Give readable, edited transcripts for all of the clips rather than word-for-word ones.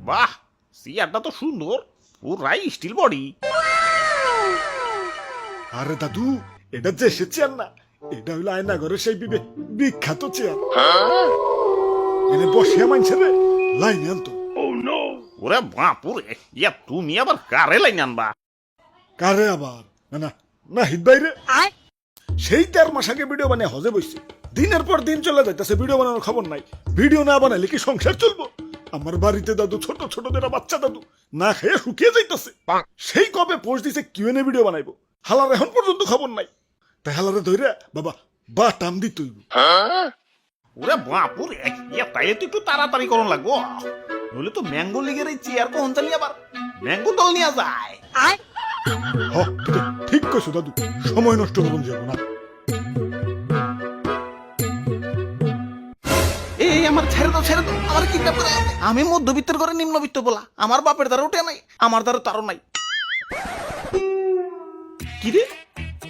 বাহ, চেয়ারটা তো সুন্দর, পুরাই স্টিল বডি। আরে দাদু, এটা যে সে চেয়ার না, এটা হইলো আয়নাঘরের সেই বিখ্যাত চেয়ার। এনে বসে মানছে রে লাইনে আনতো। ওরে বাপুরে, ইয়া তুমি আবার কারে লাইন আনবা? কারে আবার? না না, নাহিদ বাইরে সেই 13 মাস আগে ভিডিও বানিয়ে হজে বসছে, দিনের পর দিন চলে যাইতেছে, ভিডিও বানানোর খবর নাই। ভিডিও না বানাইলে কি সংসার চলবো? আমার বাড়িতে দাদু, ছোট ছোট যারা বাচ্চা দাদু, না খেয়ে শুকিয়ে যাইতেছে। সেই কবে পোস্ট দিছে কিউএনএ ভিডিও বানাইবো, হালার এখন পর্যন্ত খবর নাই। তাই হালারে ধরে বাবা বা টাম দিত। ওরে বাপুরে, ইয়া তাইলে তো একটু তাড়াতাড়ি করন লাগবো, নইলে তো ম্যাঙ্গো লিগের এই চেয়ার কখন চালিয়ে আবার ম্যাঙ্গো দল নিয়ে যায়। হ, ঠিক কইছো দাদু, সময় নষ্ট করুন যাব না। এই আমার ছেড়ে দাও, ছেড়ে দাও, আমার কি ব্যাপারে? আমি মধ্যবিত্তের ঘরে নিম্নবিত্ত বলা, আমার বাপের দ্বারা উঠে নাই, আমার দ্বারা তারও নাই। কি রে,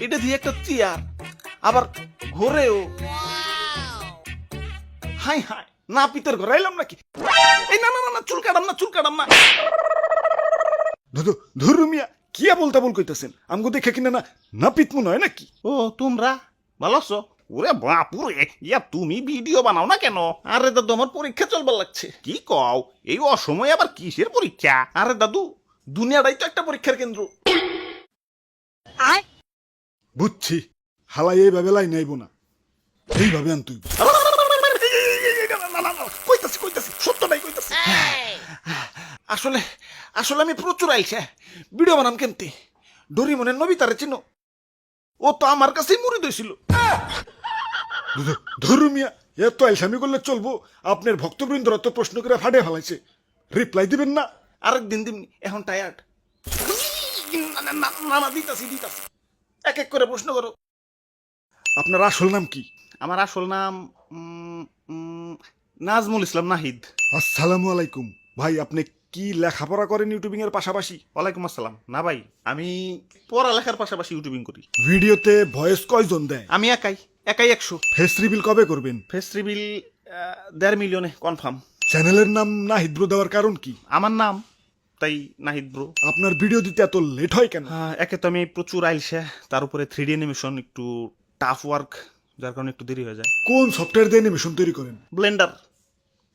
এটা দিয়ে একটা চেয়ার, আবার ঘরেও। হাই হাই, না পিতের ঘরে এলাম নাকি? এই না না না, চুল কাটাম না, চুল কাটাম না। দাদু ধরু মিয়া, কিয়া বলতা বল কইতাছেন? আমগো দেখে কিনা না না পিতমু নয় নাকি? ও তোমরা ভালো আছো? ওরে বাপুরে, ইয়া তুমি ভিডিও বানাও না কেন? আরে দাদু, আমার পরীক্ষা চলবার লাগছে। কি কও, এই অসময়ে আবার কিসের পরীক্ষা? আরে দাদু, দুনিয়াটাই তো একটা পরীক্ষার কেন্দ্র। বুঝছি, হালাই এইভাবে লাইন আইব না, এইভাবে আন তুই। কইতাছি কইতাছি, সত্যটাই কইতাছি। আসলে আসলে আমি প্রচুর আইসা ভিডিও বানাম কেনতে। ডোরিমনের নবিতারে চিনো? ও তো আমার কাছেই মুড়ি দিয়েছিল। ধরু মিয়া, এত আলসামি করলে চলবো? আপনার ভক্তবৃন্দরা তো প্রশ্ন করে ফাটে ফেলাইছে, রিপ্লাই দিবেন না? আরেকদিন দিমনি, এখন টায়ার্ড। না দিতাছি দিতাছি, এক এক করে প্রশ্ন করো। আপনার আসল নাম কি? আমার আসল নাম নাজমুল ইসলাম নাহিদ। আসসালামু আলাইকুম ভাই, আপনি কি লেখাপড়া করেন ইউটিউবিং এর পাশাপাশি? ওয়ালাইকুম আসসালাম। না ভাই, আমি পড়ালেখার পাশাপাশি ইউটিউবিং করি। ভিডিওতে ভয়েস কয়জন দেয়? আমি একাই একাই 100। ফেস রিভিল কবে করবেন? ফেস রিভিল 1.5 মিলিয়নে কনফার্ম। চ্যানেলের নাম নাহিদ ব্রো দেওয়ার কারণ কি? আমার নাম, তাই নাহিদ ব্রো। আপনার ভিডিও দিতে এত লেট হয় কেন? একে তো আমি প্রচুর আইলসা, তার উপরে 3D অ্যানিমেশন একটু টাফ ওয়ার্ক, যার কারণে একটু দেরি হয়ে যায়। কোন সফটওয়্যার দিয়ে অ্যানিমেশন তৈরি করেন? ব্লেন্ডার,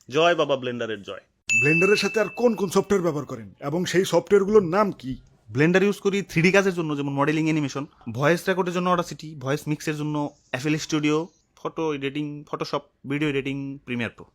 জয় বাবা ব্লেন্ডারের জয়। ব্লেন্ডারের সাথে আর কোন কোন সফটওয়্যার ব্যবহার করেন এবং সেই সফটওয়্যারগুলোর নাম কি? ব্লেন্ডার ইউজ করি 3D কাজের জন্য, যেমন মডেলিং অ্যানিমেশন, ভয়েস রেকর্ডের জন্য অডাসিটি, ভয়েস মিক্সের জন্য FL studio, photo editing Photoshop, video editing Premiere Pro.